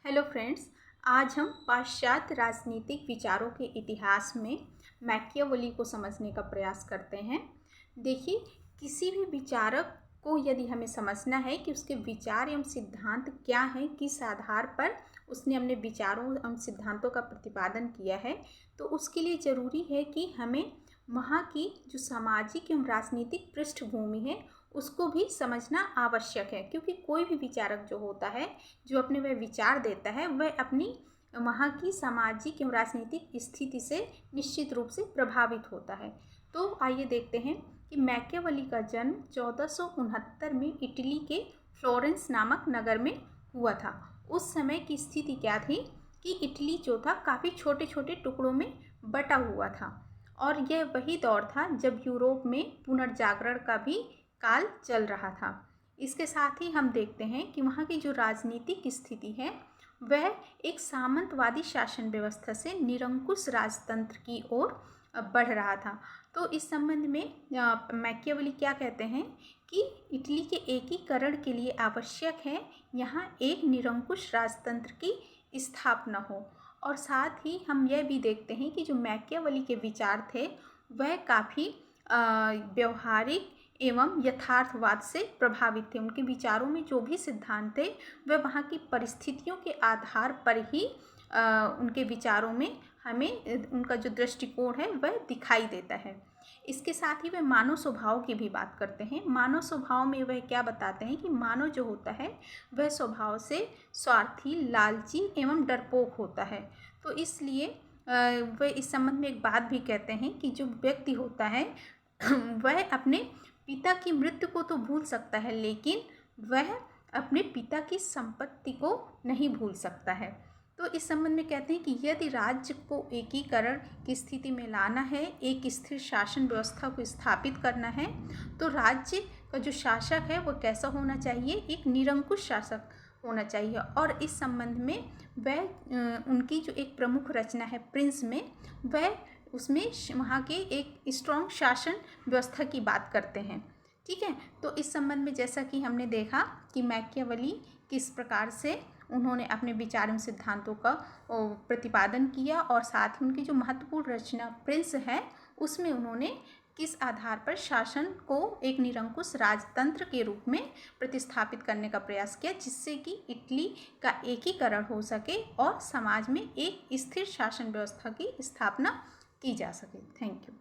Hello friends, आज हम पाश्चात्य राजनीतिक विचारों के इतिहास में मैकियावेली को समझने का प्रयास करते हैं। देखिए, किसी भी विचारक को यदि हमें समझना है कि उसके विचार एवं सिद्धांत क्या हैं, किस आधार पर उसने अपने विचारों एवं सिद्धांतों का प्रतिपादन किया है, तो उसके लिए ज़रूरी है कि हमें वहाँ की जो सामाजिक एवं राजनीतिक पृष्ठभूमि है उसको भी समझना आवश्यक है, क्योंकि कोई भी विचारक जो होता है, जो अपने वह विचार देता है, वह अपनी वहाँ की सामाजिक एवं राजनीतिक स्थिति से निश्चित रूप से प्रभावित होता है। तो आइए देखते हैं कि मैकियावेली का जन्म 1469 में इटली के फ्लोरेंस नामक नगर में हुआ था। उस समय की स्थिति क्या थी कि इटली जो था काफ़ी छोटे छोटे टुकड़ों में बटा हुआ था, और यह वही दौर था जब यूरोप में पुनर्जागरण का भी काल चल रहा था। इसके साथ ही हम देखते हैं कि वहाँ की जो राजनीतिक स्थिति है वह एक सामंतवादी शासन व्यवस्था से निरंकुश राजतंत्र की ओर बढ़ रहा था। तो इस संबंध में मैकियावेली क्या कहते हैं कि इटली के एकीकरण के लिए आवश्यक है यहाँ एक निरंकुश राजतंत्र की स्थापना हो। और साथ ही हम यह भी देखते हैं कि जो मैकियावेली के विचार थे वह काफ़ी व्यवहारिक एवं यथार्थवाद से प्रभावित थे। उनके विचारों में जो भी सिद्धांत थे वह वहाँ की परिस्थितियों के आधार पर ही उनके विचारों में हमें उनका जो दृष्टिकोण है वह दिखाई देता है। इसके साथ ही वे मानव स्वभाव की भी बात करते हैं। मानव स्वभाव में वह क्या बताते हैं कि मानव जो होता है वह स्वभाव से स्वार्थी, लालची एवं डरपोक होता है। तो इसलिए वह इस संबंध में एक बात भी कहते हैं कि जो व्यक्ति होता है वह अपने पिता की मृत्यु को तो भूल सकता है, लेकिन वह अपने पिता की संपत्ति को नहीं भूल सकता है। तो इस संबंध में कहते हैं कि यदि राज्य को एकीकरण की स्थिति में लाना है, एक स्थिर शासन व्यवस्था को स्थापित करना है, तो राज्य का जो शासक है वह कैसा होना चाहिए, एक निरंकुश शासक होना चाहिए। और इस संबंध में वह उनकी जो एक प्रमुख रचना है प्रिंस में, वह उसमें वहाँ के एक स्ट्रॉन्ग शासन व्यवस्था की बात करते हैं। ठीक है, तो इस संबंध में जैसा कि हमने देखा कि मैकियावेली किस प्रकार से उन्होंने अपने विचार एवं सिद्धांतों का प्रतिपादन किया, और साथ ही उनकी जो महत्वपूर्ण रचना प्रिंस है उसमें उन्होंने किस आधार पर शासन को एक निरंकुश राजतंत्र के रूप में प्रतिस्थापित करने का प्रयास किया, जिससे कि इटली का एकीकरण हो सके और समाज में एक स्थिर शासन व्यवस्था की स्थापना की जा सके। Thank you.